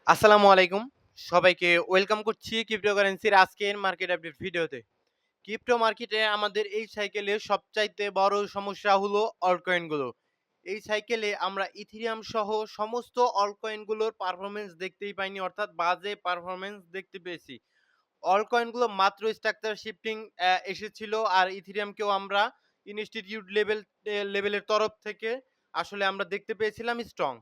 আসসালামু আলাইকুম। সবাইকে ওয়েলকাম করছি ক্রিপ্টোকারেন্সির আজকের মার্কেট আপডেট ভিডিওতে। ক্রিপ্টো মার্কেটে আমাদের এই সাইকেলে সবচাইতে বড় সমস্যা হলো অল্টকয়েন গুলো। এই সাইকেলে আমরা ইথেরিয়াম সহ সমস্ত অল্টকয়েন গুলোর পারফরম্যান্স দেখতেই পাইনি, অর্থাৎ বাজে পারফরম্যান্স দেখতে পেয়েছি। অলকয়েন গুলো মাত্র স্ট্রাকচার শিফটিং এসেছিল, আর ইথেরিয়ামকেও আমরা ইনস্টিটিউট লেভেলের তরফ থেকে আসলে আমরা দেখতে পেয়েছিলাম স্ট্রং।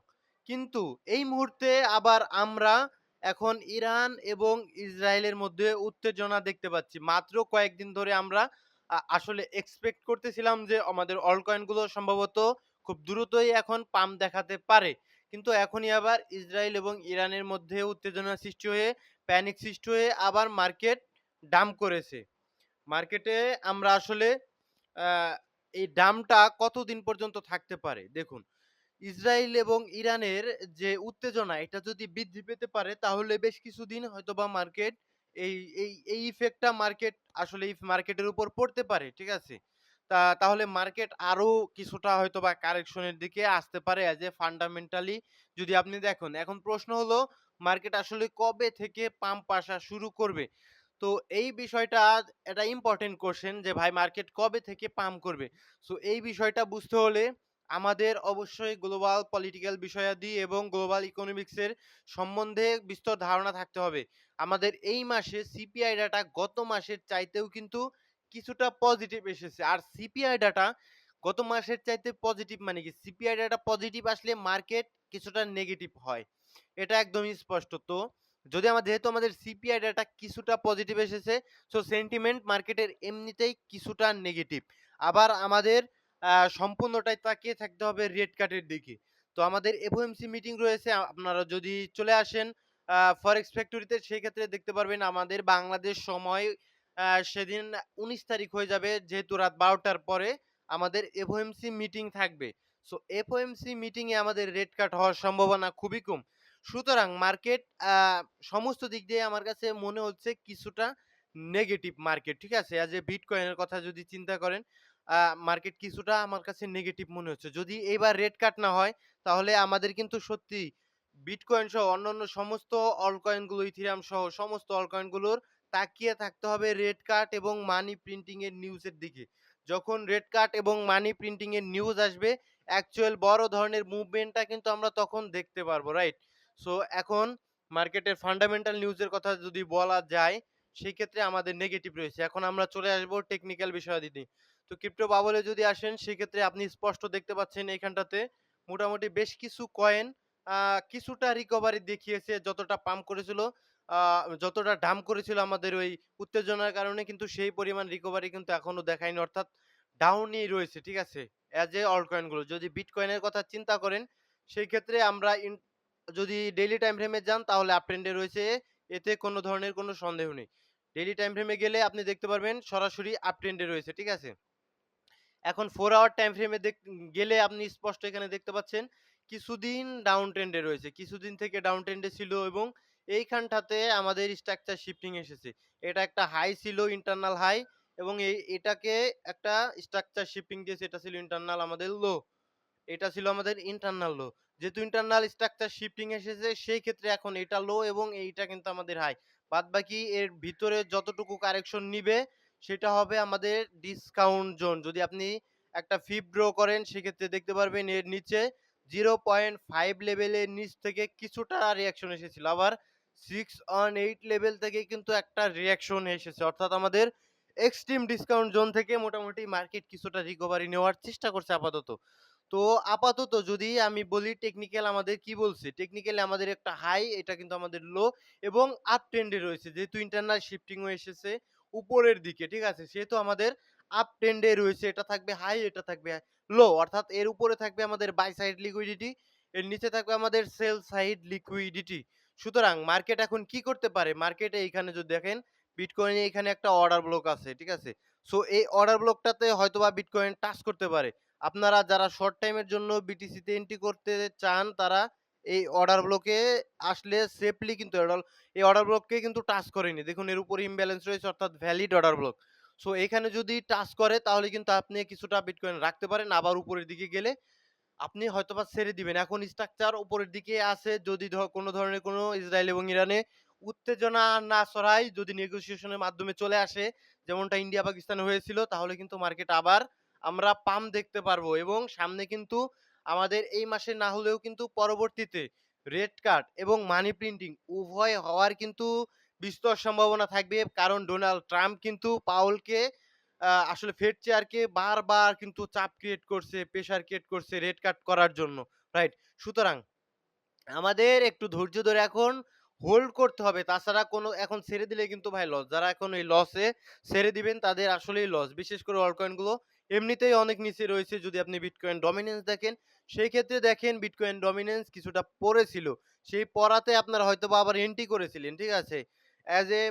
কিন্তু এই মুহূর্তে আবার আমরা এখন ইরান এবং ইসরায়েলের মধ্যে উত্তেজনা দেখতে পাচ্ছি। মাত্র কয়েকদিন ধরে আমরা আসলে এক্সপেক্ট করতেছিলাম যে আমাদের অলকয়েন গুলো সম্ভবত খুব দ্রুতই এখন পাম্প দেখাতে পারে, কিন্তু এখনই আবার ইসরায়েল এবং ইরানের মধ্যে উত্তেজনা সৃষ্টি হয়ে প্যানিক সৃষ্টি হয়ে আবার মার্কেট ডাম্প করেছে। মার্কেটে আমরা আসলে এই ডাম্পটা কতদিন পর্যন্ত থাকতে পারে? দেখুন, ইসরায়েল এবং ইরানের যে উত্তেজনা, এটা যদি বৃদ্ধি পেতে পারে তাহলে বেশ কিছুদিন হয়তোবা মার্কেট এই ইফেক্টটা মার্কেট আসলে এই মার্কেটের উপর পড়তে পারে। ঠিক আছে? তাহলে মার্কেট আরো কিছুটা হয়তোবা কারেকশনের দিকে আসতে পারে অ্যাজ এ ফান্ডামেন্টালি। যদি আপনি দেখুন, এখন প্রশ্ন হলো মার্কেট আসলে কবে থেকে পাম্প আসা শুরু করবে? তো এই বিষয়টা একটা ইম্পোর্টেন্ট কোয়েশ্চেন যে ভাই মার্কেট কবে থেকে পাম্প করবে? সো এই বিষয়টা বুঝতে হলে আমাদের অবশ্যই গ্লোবাল পলিটিক্যাল বিষয়াদি এবং গ্লোবাল ইকোনমিক্সের সম্বন্ধে বিস্তর ধারণা থাকতে হবে। আমাদের এই মাসে সিপিআই ডাটা গত মাসের চাইতেও কিন্তু কিছুটা পজিটিভ এসেছে। আর সিপিআই ডাটা গত মাসের চাইতে পজিটিভ মানে কি? সিপিআই ডাটা পজিটিভ আসলে মার্কেট কিছুটা নেগেটিভ হয়। এটা একদমই স্পষ্ট। তো যদি যেহেতু আমাদের সিপিআই ডাটা কিছুটা পজিটিভ এসেছে, সো সেন্টিমেন্ট মার্কেটের এমনিতেই কিছুটা নেগেটিভ। আবার আমাদের সম্পূর্ণটাই তাকিয়ে থাকতে হবে রেট কার্টের দিকে। তো আমাদের এফওএমসি মিটিং রয়েছে। আপনারা যদি চলে আসেন ফরেক্স ফ্যাক্টরিতে, সেই ক্ষেত্রে দেখতে পারবেন আমাদের বাংলাদেশ সময় সেদিন ১৯ তারিখ হয়ে যাবে, যেহেতু রাত ১২টার পরে আমাদের এফওএমসি মিটিং থাকবে। সো এফওএমসি মিটিং এ আমাদের রেট কাট হওয়ার সম্ভাবনা খুবই কম। সুতরাং মার্কেট আ সমস্ত দিক দিয়ে আমার কাছে মনে হচ্ছে কিছুটা নেগেটিভ মার্কেট। ঠিক আছে? অ্যাজ এ বিটকয়েনের কথা যদি চিন্তা করেন, আ মার্কেট কিছুটা আমার কাছে নেগেটিভ মনে হচ্ছে। যদি এইবার রেট কাট না হয় তাহলে আমাদের কিন্তু সত্যিই বিটকয়েন সহ অন্যান্য সমস্ত অলকয়েন গুলো, ইথেরিয়াম সহ সমস্ত অলকয়েন গুলোর তাকিয়ে থাকতে হবে রেট কাট এবং মানি প্রিন্টিং এর নিউজের দিকে। যখন রেট কাট এবং মানি প্রিন্টিং এর নিউজ আসবে, অ্যাকচুয়াল বড় ধরনের মুভমেন্টটা কিন্তু আমরা তখন দেখতে পারবো, রাইট? সো এখন মার্কেটের ফান্ডামেন্টাল নিউজের কথা যদি বলা যায়, সেই ক্ষেত্রে আমাদের নেগেটিভ রয়েছে। এখন আমরা চলে আসবো টেকনিক্যাল বিষয়াদিতে। তো ক্রিপ্টো বাবলে যদি আসেন, সেক্ষেত্রে আপনি স্পষ্ট দেখতে পাচ্ছেন এইখানটাতে মোটামুটি বেশ কিছু কয়েন আ কিছুটা রিকভারি দেখিয়েছে। যতটা পাম্প করেছিল, আ যতটা ডাম্প করেছিল আমাদের ওই উত্তেজনার কারণে, কিন্তু সেই পরিমাণ রিকভারি কিন্তু এখনো দেখায়নি। অর্থাৎ ডাউনই রয়েছে। ঠিক আছে? অ্যাজ এ অল্ট কয়েন গুলো। যদি বিটকয়েনের কথা চিন্তা করেন, সেই ক্ষেত্রে আমরা যদি ডেইলি টাইম ফ্রেমে যান তাহলে আপ ট্রেন্ডে রয়েছে। এতে কোনো ধরনের কোনো সন্দেহ নেই। ডেইলি টাইম ফ্রেমে গেলে আপনি দেখতে পারবেন সরাসরি আপ ট্রেন্ডে রয়েছে। ঠিক আছে? এখন 4 আওয়ার টাইম ফ্রেমে গেলে আপনি স্পষ্ট এখানে দেখতে পাচ্ছেন কিছুদিন ডাউন ট্রেন্ডে রয়েছে। কিছুদিন থেকে ডাউন ট্রেন্ডে ছিল এবং এইখানটাতে আমাদের স্ট্রাকচার শিফটিং এসেছে। এটা একটা হাই ছিল, ইন্টারনাল হাই, এবং এটাকে একটা স্ট্রাকচার শিফটিং দিয়েছে। এটা ছিল ইন্টারনাল আমাদের লো। এটা ছিল আমাদের ইন্টারনাল লো। যেহেতু ইন্টারনাল স্ট্রাকচার শিফটিং এসেছে, সেই ক্ষেত্রে এখন এটা লো এবং এইটা কিন্তু আমাদের হাই। বাদবাকি এর ভিতরে যতটুকু কারেকশন নিবে সেটা হবে আমাদের ডিসকাউন্ট জোন। যদি আপনি একটা ফিব ড্র করেন, সেক্ষেত্রে দেখতে পারবেন এর নিচে 0.5 লেভেলের নিচ থেকে কিছুটা রিঅ্যাকশন এসেছিল। আবার 618 লেভেল থেকে কিন্তু একটা রিঅ্যাকশন এসেছে। অর্থাৎ আমাদের এক্সট্রিম ডিসকাউন্ট জোন থেকে মোটামুটি মার্কেট কিছুটা রিকভারি নেওয়ার চেষ্টা করছে আপাতত। তো আপাতত যদি আমি বলি টেকনিক্যাল আমাদের কি বলছে? টেকনিক্যালি আমাদের একটা হাই, এটা কিন্তু আমাদের লো এবং আপ ট্রেন্ডে রয়েছে। যেহেতু ইন্টারনাল শিফটিং ও এসেছে উপরের দিকে, ঠিক আছে? সেহেতু আমাদের আপ ট্রেন্ডে রয়েছে। এটা থাকবে হাই, এটা থাকবে লো। অর্থাৎ এর উপরে থাকবে আমাদের বাই সাইড লিকুইডিটি, এর নিচে থাকবে আমাদের সেল সাইড লিকুইডিটি। সুতরাং মার্কেট এখন কি করতে পারে? মার্কেটে এইখানে যদি দেখেন, বিটকয়েনে এখানে একটা অর্ডার ব্লক আছে, ঠিক আছে? সো এই অর্ডার ব্লকটাতে হয়তোবা বিটকয়েন টাচ করতে পারে। আপনারা যারা শর্ট টাইমের জন্য বিটিসিতে এন্ট্রি করতে চান, তারা এই অর্ডার ব্লকে আসলে সেফলি কিন্তু এই অর্ডার ব্লককে কিন্তু টাচ করেনি। দেখুন এর উপরে ইমব্যালেন্স রয়েছে, অর্থাৎ ভ্যালিড অর্ডার ব্লক। সো এখানে যদি টাচ করে তাহলে কিন্তু আপনি কিছুটা বিটকয়েন রাখতে পারেন। আবার উপরের দিকে গেলে আপনি হয়তোবা ছেড়ে দিবেন। এখন স্ট্রাকচার উপরের দিকে আছে, যদি কোনো ধরনের কোনো ইসরায়েল এবং ইরানে উত্তেজনা না ছড়ায়, যদি নেগোসিয়েশন এর মাধ্যমে চলে আসে, যেমনটা ইন্ডিয়া পাকিস্তানে হয়েছিল, তাহলে কিন্তু মার্কেট আবার আমরা পাম্প দেখতে পারবো এবং সামনে কিন্তু আমাদের এই মাসে না হলেও কিন্তু পরবর্তীতে রেড কার্ড এবং মানি প্রিন্টিং উভয় হওয়ার কিন্তু বিস্তর সম্ভাবনা থাকবে। কারণ ডোনাল্ড ট্রাম্প কিন্তু পাউলকে আসলে ফেড চেয়ারকে বারবার কিন্তু চাপ ক্রিয়েট করছে, প্রেশার ক্রিয়েট করছে রেড কার্ড করার জন্য। রাইট? সুতরাং আমাদের একটু ধৈর্য ধরে এখন হোল্ড করতে হবে। তাছাড়া কোনো এখন ছেড়ে দিলে কিন্তু ভাই লস। যারা এখন এই লসে ছেড়ে দিবেন তাদের আসলেই লস। বিশেষ করে অল্ট কয়েন গুলো এমনিতেই অনেক নিচে রয়েছে। যদি আপনি বিটকয়েন ডমিন্যান্স দেখেন, সেই ক্ষেত্রে দেখেন বিটকয়েন ডমিন্যান্স কিছুটা পড়েছিল। সেই পড়াতে আপনারা হয়তোবা আবার এন্ট্রি করেছিলেন। ঠিক আছে? অ্যাজ এ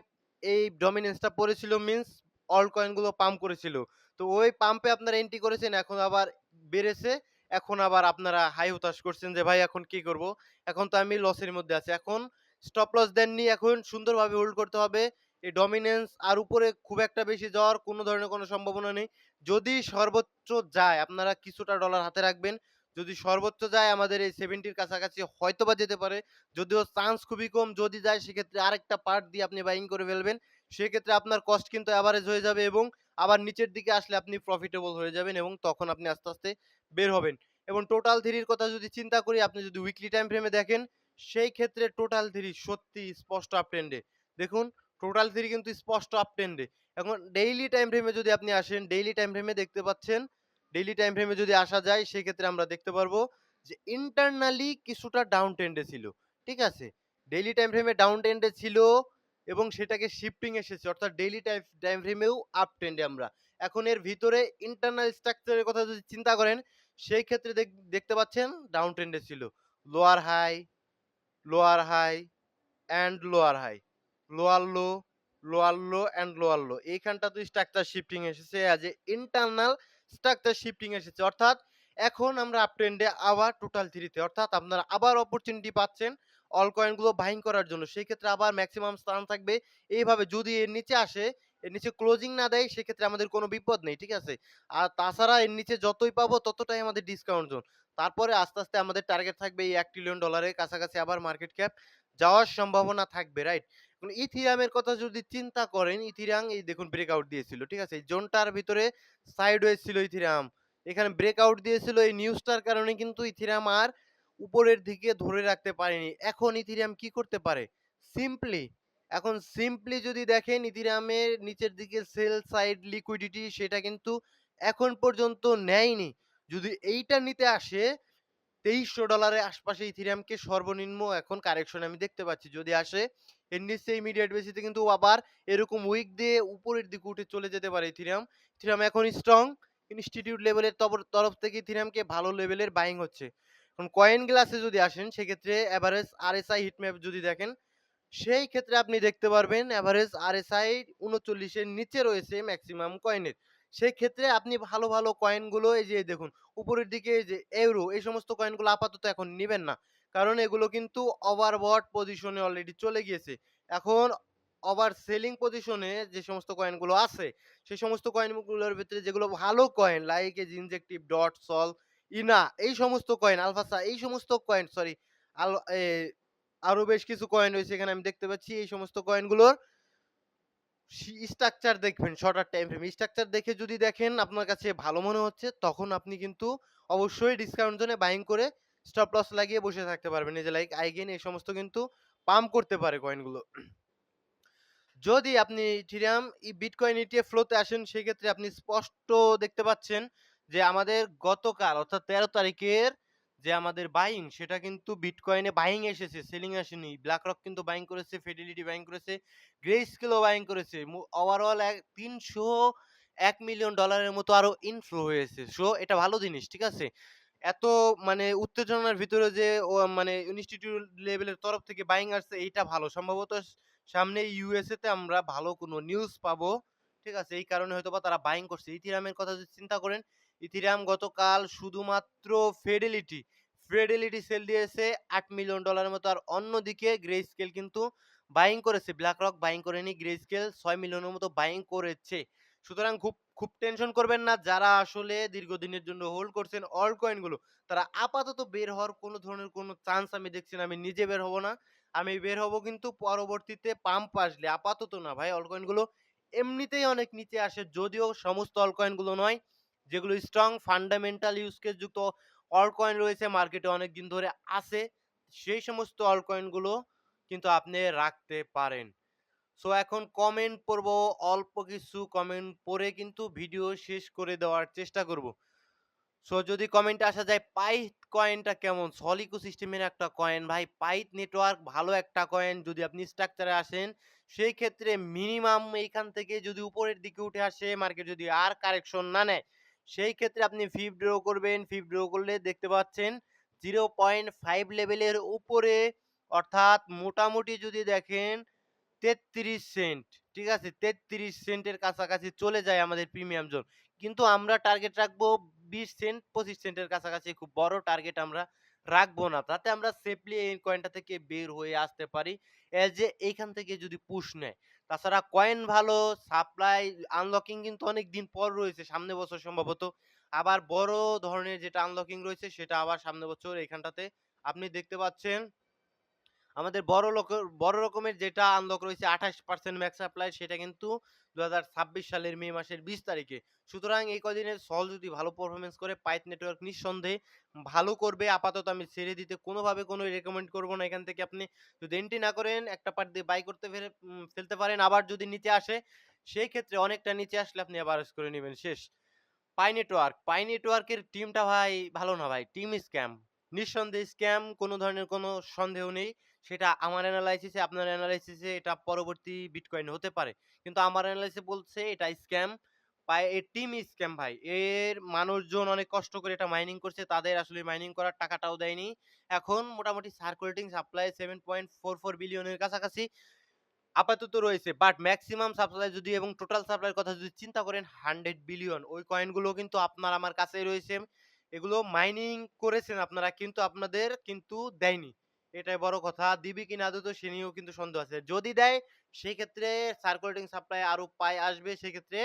এই ডমিন্যান্সটা পড়েছিল মিনস অল্ট কয়েন গুলো পাম্প করেছিল। তো ওই পাম্পে আপনারা এন্ট্রি করেছেন, এখন আবার বেড়েছে। এখন আবার আপনারা হাই হতাশ করছেন যে ভাই এখন কি করব? এখন তো আমি লসের মধ্যে আছি। এখন স্টপ লস দেননি, এখন সুন্দরভাবে হোল্ড করতে হবে। এই ডমিন্যান্স আর উপরে খুব একটা বেশি যাওয়ার কোনো ধরনের কোনো সম্ভাবনা নেই। যদি সর্বোচ্চ যায় আপনারা কিছুটা ডলার হাতে রাখবেন। যদি সর্বোচ্চ যায় আমাদের এই 70 র কাছাকাছি হয়তোবা যেতে পারে। যদিও চান্স খুবই কম। যদি যায় সেক্ষেত্রে আরেকটা পার্ট দিয়ে আপনি বাইং করে ফেলবেন। সেক্ষেত্রে আপনার কস্ট কিন্তু এভারেজ হয়ে যাবে এবং আবার নিচের দিকে আসলে আপনি প্রফিটেবল হয়ে যাবেন এবং তখন আপনি আস্তে, আস্তে বের হবেন। এবং টোটাল 3 এর কথা যদি চিন্তা করি, আপনি যদি উইকলি টাইম ফ্রেমে দেখেন, সেই ক্ষেত্রে টোটাল 3 সত্যিই স্পষ্ট আপ ট্রেন্ডে। দেখুন টোটাল 3 কিন্তু স্পষ্ট আপ ট্রেন্ডে। এখন ডেইলি টাইম ফ্রেমে যদি আপনি আসেন, ডেইলি টাইম ফ্রেমে দেখতে পাচ্ছেন, ডেইলি টাইম ফ্রেমে যদি আসা যায় সেক্ষেত্রে আমরা দেখতে পারবো যে ইন্টারনালি কিছুটা ডাউন ট্রেন্ডে ছিল। ঠিক আছে? ডেইলি টাইম ফ্রেমে ডাউন ট্রেন্ডে ছিল এবং সেটাকে শিফটিং এসেছে। অর্থাৎ ডেইলি টাইম ফ্রেমেও আপ ট্রেন্ডে আমরা। এখন এর ভিতরে ইন্টারনাল স্ট্রাকচার এর কথা যদি চিন্তা করেন, সেই ক্ষেত্রে দেখতে পাচ্ছেন ডাউন ট্রেন্ডে ছিল। Lower high, lower high and lower high, lower low, lower low and lower low. এইখানটাতে স্ট্রাকচার শিফটিং এসেছে as a internal structure shifting এসেছে। অর্থাৎ এখন আমরা আপ ট্রেন্ডে আবার টোটাল 3 তে। অর্থাৎ আপনারা আবার অপরচুনিটি পাচ্ছেন অল কয়েন গুলো বাইং করার জন্য। সেই ক্ষেত্রে আবার মেক্সিমাম স্থান থাকবে। এইভাবে যদি এর নিচে আসে, এর নিচে ক্লোজিং না দেয় সেক্ষেত্রে আমাদের কোনো বিপদ নেই। ঠিক আছে? আর তাছাড়া এর নিচে যতই পাবো ততটাই আমাদের ডিসকাউন্ট জোন। তারপরে আস্তে, আস্তে আমাদের টার্গেট থাকবে এই $1 ট্রিলিয়ন এর কাছাকাছি আবার মার্কেট ক্যাপ যাওয়ার সম্ভাবনা থাকবে। রাইট? এখন ইথিরিয়ামের কথা যদি চিন্তা করেন, ইথিরিয়াম এই দেখুন ব্রেকআউট দিয়েছিল। ঠিক আছে? এই জোনটার ভিতরে সাইডওয়েজ ছিল ইথিরিয়াম। এখানে ব্রেকআউট দিয়েছিল, এই নিউজটার কারণে কিন্তু ইথিরিয়াম আর উপরের দিকে ধরে রাখতে পারেনি। এখন ইথিরিয়াম কি করতে পারে? সিম্পলি এখন সিম্পলি যদি দেখেন ইথিরিয়ামের নিচের দিকে সেল সাইড লিকুইডিটি সেটা কিন্তু এখন পর্যন্ত নেয়নি। যদি এইটা নিতে আসে $2300 এর আশপাশে ইথিরিয়ামকে সর্বনিম্ন এখন কারেকশন আমি দেখতে পাচ্ছি। যদি আসে এর নিচে ইমিডিয়েট বেসিসে কিন্তু আবার এরকম উইক দিয়ে উপরের দিকে উঠে চলে যেতে পারে ইথিরিয়াম। ইথিরিয়াম এখন স্ট্রং। ইনস্টিটিউট লেভেলের তরফ থেকে ইথিরিয়ামকে ভালো লেভেলের বাইং হচ্ছে। এখন কয়েন গ্লাসে যদি আসেন সেক্ষেত্রে এভারেজ আরএসআই হিটম্যাপ যদি দেখেন, সেই ক্ষেত্রে আপনি দেখতে পারবেন এভারেজ আরএসআই ৩৯ এর নিচে রয়েছে ম্যাক্সিমাম কয়েনের। সেক্ষেত্রে আপনি ভালো, ভালো কয়েনগুলো এই যে দেখুন উপরের দিকে এই যে ইউরো এই সমস্ত কয়েনগুলো আপাতত এখন নিবেন না। কারণ এগুলো কিন্তু ওভারবট পজিশনে অলরেডি চলে গিয়েছে। এখন ওভার সেলিং পজিশনে যে সমস্ত কয়েনগুলো আছে, সেই সমস্ত কয়েনগুলোর ভিতরে যেগুলো ভালো কয়েন লাইক এই যে ইনজেক্টিভ, ডট, সল, ইনা এই সমস্ত কয়েন, আলফাসা এই সমস্ত কয়েন সরি আল এ আরো বেশ কিছু কয়েন রয়েছে এখানে আমি দেখতে পাচ্ছি। এই সমস্ত কয়েনগুলোর স্ট্রাকচার দেখবেন শর্টার টাইম ফ্রেম। স্ট্রাকচার দেখে যদি দেখেন আপনার কাছে ভালো মনে হচ্ছে, তখন আপনি কিন্তু অবশ্যই ডিসকাউন্ট জোনে বাইং করে স্টপ লস লাগিয়ে বসে থাকতে পারবেন। এই যে লাইক আইগেন এই সমস্ত কিন্তু পাম্প করতে পারে কয়েনগুলো। যদি আপনি ইথেরিয়াম বিটকয়েন ইটিএফ ফ্লোতে আসেন সেক্ষেত্রে আপনি স্পষ্ট দেখতে পাচ্ছেন যে আমাদের গতকাল অর্থাৎ ১৩ তারিখের যে আমাদের বাইং সেটা কিন্তু বিটকয়েনে বাইং এসেছে, সেলিং আসেনি। ব্ল্যাকরক কিন্তু বাইং করেছে, ফিডেলিটি বাইং করেছে, গ্রেস্কেলও বাইং করেছে। ওভারঅল ৩০১ মিলিয়ন ডলারের মতো আরো ইনফ্লো হয়েছে। সো এটা ভালো জিনিস, ঠিক আছে? এত মানে উত্তেজনার ভিতরে যে মানে ইনস্টিটিউট লেভেলের তরফ থেকে বাইং আসছে এইটা ভালো। সম্ভবত সামনে ইউএসএ তে আমরা ভালো কোনো নিউজ পাবো। ঠিক আছে? এই কারণে হয়তোবা তারা বাইং করছে। ইথিরিয়ামের কথা যদি চিন্তা করেন, ইথিরিয়াম গতকাল শুধুমাত্র ফিডেলিটি সেল দিয়েছে $8 মিলিয়ন মতো। আর অন্যদিকে গ্রেস্কেল কিন্তু বাইং করেছে। ব্ল্যাকরক বাইং করেনি, গ্রেস্কেল ৬ মিলিয়নের মতো বাইং করেছে। সুতরাং খুব খুব টেনশন করবেন না। যারা আসলে দীর্ঘদিনের জন্য হোল্ড করছেন অল্ট কয়েন গুলো, তারা আপাতত বের হওয়ার কোন ধরনের কোন চান্স আমি দেখছি না। আমি নিজে বের হব না। আমি বের হব কিন্তু পরবর্তীতে পাম্প আসলে, আপাতত না ভাই। অল্ট কয়েন গুলো এমনিতেই অনেক নিচে আসে। যদিও সমস্ত অল্ট কয়েন গুলো নয়। যেগুলো স্ট্রং ফান্ডামেন্টাল ইউজ কেস যুক্ত অল্ট কয়েন রয়েছে মার্কেটে অনেকদিন ধরে আছে। সেই সমস্ত অল্ট কয়েন গুলো কিন্তু আপনি রাখতে পারেন। সো এখন কমেন্ট পড়ব। অল্প কিছু কমেন্ট পড়ে কিন্তু ভিডিও শেষ করে দেওয়ার চেষ্টা করব। সো যদি কমেন্টে আসা যায় পাইথ কয়েনটা কেমন? সল ইকোসিস্টেমের একটা কয়েন ভাই। পাইথ নেটওয়ার্ক ভালো একটা কয়েন। যদি আপনি স্ট্রাকচারে আসেন, সেই ক্ষেত্রে মিনিমাম এইখান থেকে যদি উপরের দিকে উঠে আসে, মার্কেট যদি আর কারেকশন না নেয়, সেই ক্ষেত্রে আপনি ফিফ ড্র করবেন। ফিফ ড্র করলে দেখতে পাচ্ছেন 0.5 লেভেলের উপরে, অর্থাৎ মোটামুটি যদি দেখেন ৩৩ সেন্ট। ঠিক আছে? ৩৩ সেন্টের কাছাকাছি চলে যায় আমাদের প্রিমিয়াম জোন। কিন্তু আমরা টার্গেট রাখবো ২০ সেন্ট, ২৫ সেন্টের কাছাকাছি। খুব বড় টার্গেট আমরা রাখবো না। যাতে আমরা সেফলি এই কয়েনটা থেকে বের হয়ে আসতে পারি। এজ এ এইখান থেকে যদি পুশ নেয়। তাছাড়া কয়েন ভালো, সাপ্লাই আনলকিং কিন্তু অনেকদিন পর রয়েছে। সামনের বছর সম্ভবত। আবার বড় ধরনের যেটা আনলকিং রয়েছে সেটা আবার সামনের বছর এইখানটাতে আপনি দেখতে পাচ্ছেন আমাদের বড় রকমের যেটা আনলক রয়েছে 28% ম্যাক্স সাপ্লাই, সেটা কিন্তু ২০২৬ সালের মে মাসের ২০ তারিখে। সুতরাং এই কদিনের সল যদি ভালো পারফরম্যান্স করে পাইথ নেটওয়ার্ক নিঃসন্দেহে ভালো করবে। আপাতত আমি ছেড়ে দিতে কোনোভাবে কোনো রেকমেন্ড করব না। এখান থেকে আপনি যদি এন্ট্রি না করেন একটা পার্ট দিয়ে বাই করতে ফেলতে পারেন। আবার যদি নিচে আসে, সেই ক্ষেত্রে অনেকটা নিচে আসলে আপনি আবার করে নিবেন শেষ। পাই নেটওয়ার্কের টিমটা ভাই ভালো না ভাই। Team scam. নিঃসন্দেহে স্ক্যাম, কোনো ধরনের কোনো সন্দেহ নেই। সেটা আমার এনালাইসিসে, আপনার এনালাইসিসে এটা পরবর্তী বিটকয়েন হতে পারে। কিন্তু আমার এনালাইসিস বলছে এটা স্ক্যাম। এর টিম স্ক্যাম ভাই। এর মানুষজন অনেক কষ্ট করে এটা মাইনিং করছে। তাদের আসলে মাইনিং করার টাকাটাও দেয়নি। এখন মোটামুটি সার্কুলেটিং সাপ্লাই 7.44 বিলিয়নের কাছাকাছি আপাতত রয়েছে। বাট মেক্সিমাম সাপ্লাই যদি এবং টোটাল সাপ্লাইয়ের কথা যদি চিন্তা করেন 100 বিলিয়ন, ওই কয়েনগুলো কিন্তু আপনার আমার কাছেই রয়েছে। এগুলো মাইনিং করেছেন আপনারা, কিন্তু আপনাদের কিন্তু দেয়নি। এটাই বড় কথা। দিবে কি না দিত সে নিয়েও কিন্তু সন্দেহ আছে। যদি দেয় সেক্ষেত্রে সার্কুলেটিং সাপ্লাই আরো আসবে, সেক্ষেত্রে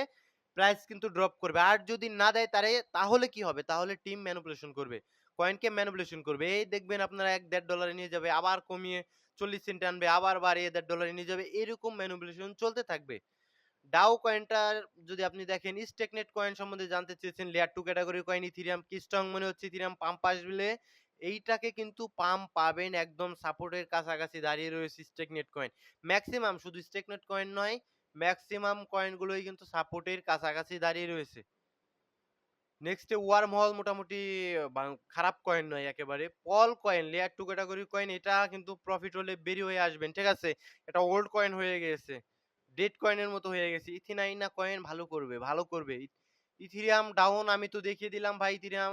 প্রাইস কিন্তু ড্রপ করবে। আর যদি না দেয় তাহলে কি হবে? তাহলে টিম ম্যানিপুলেশন করবে। কয়েনকে ম্যানিপুলেশন করবে। এই দেখবেন আপনারা $১.৫ নিয়ে যাবে, আবার কমিয়ে ৪০ সেন্টে আনবে, আবার বাড়িয়ে $১.৫ নিয়ে যাবে। এরকম ম্যানিপুলেশন চলতে থাকবে। ডাও কয়েনটার যদি আপনি দেখেন, স্টেকনেট কয়েন সম্বন্ধে জানতে চেয়েছেন, লেয়ার 2 ক্যাটাগরি কয়েন ইথেরিয়াম কি স্ট্রং মনে হচ্ছে, ইথেরিয়াম পাম্প আসলে এইটাকে কিন্তু পাম্প পাবেন, একদম সাপোর্টের কাছাকাছি দাঁড়িয়ে রয়েছে স্টেকনেট কয়েন। মেক্সিমাম শুধু স্টেকনেট কয়েন নয়, মেক্সিমাম কয়েনগুলোই কিন্তু সাপোর্টের কাছাকাছি দাঁড়িয়ে রয়েছে। নেক্সটে ওয়ার্মহল মোটামুটি খারাপ কয়েন নয় একেবারে। পল কয়েন লেয়ার 2 ক্যাটাগরির কয়েন, এটা কিন্তু প্রফিট হলে বেরিয়ে হয়ে আসবেন। ঠিক আছে? এটা ওল্ড কয়েন হয়ে গেছে। ডেড কয়েনের মতো হয়ে গেছে। ইথিনাইনা কয়েন ভালো করবে, ভালো করবে। ইথেরিয়াম ডাউন আমি তো দেখিয়ে দিলাম ভাই। ইথেরিয়াম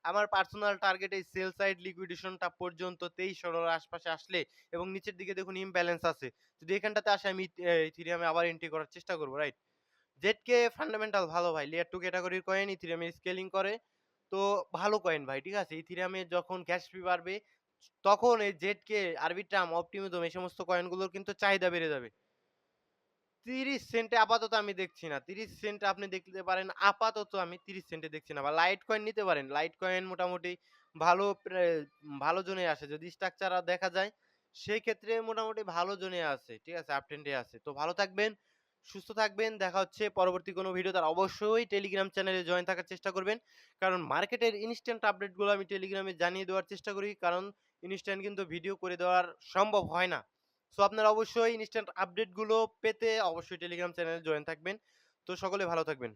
আমার পার্সোনাল টার্গেট এই সেল সাইড লিকুইডেশনটা পর্যন্ত ২৩০০ এর আশপাশে আসলে এবং নিচের দিকে দেখুন ইমব্যালেন্স আছে। যদি এখানটাতে আসে আমি ইথেরিয়ামে আবার এন্ট্রি করার চেষ্টা করব, রাইট? জেডকে ফান্ডামেন্টাল ভালো ভাই। লেয়ার 2 ক্যাটাগরির কয়েন, ইথেরিয়ামে স্কেলিং করে। তো ভালো কয়েন ভাই। ঠিক আছে? ইথেরিয়ামে যখন গ্যাস ফি বাড়বে, তখন এই জেডকে, আরবিট্রাম, অপটিমিজম এই সমস্ত কয়েনগুলোর কিন্তু চাহিদা বেড়ে যাবে। ৩০ সেন্টে আপাতত আমি দেখছি না। ৩০ সেন্টে আপনি দেখতে পারেন, আপাতত আমি ৩০ সেন্টে দেখছি না। বা লাইট কয়েন নিতে পারেন। লাইট কয়েন মোটামুটি ভালো ভালো জোনে আসে। যদি স্ট্রাকচার দেখা যায়, সেক্ষেত্রে মোটামুটি ভালো জোনে আছে। ঠিক আছে? আপ ট্রেন্ডে আছে। তো ভালো থাকবেন, সুস্থ থাকবেন। দেখা হচ্ছে পরবর্তী কোনো ভিডিওতে। আর অবশ্যই টেলিগ্রাম চ্যানেলে জয়েন থাকার চেষ্টা করবেন। কারণ মার্কেটের ইনস্ট্যান্ট আপডেটগুলো আমি টেলিগ্রামে জানিয়ে দেওয়ার চেষ্টা করি। কারণ ইনস্ট্যান্ট কিন্তু ভিডিও করে দেওয়ার সম্ভব হয় না। সো আপনারা অবশ্যই ইনস্ট্যান্ট আপডেট গুলো পেতে অবশ্যই টেলিগ্রাম চ্যানেলে জয়েন থাকবেন। তো সকলে ভালো থাকবেন।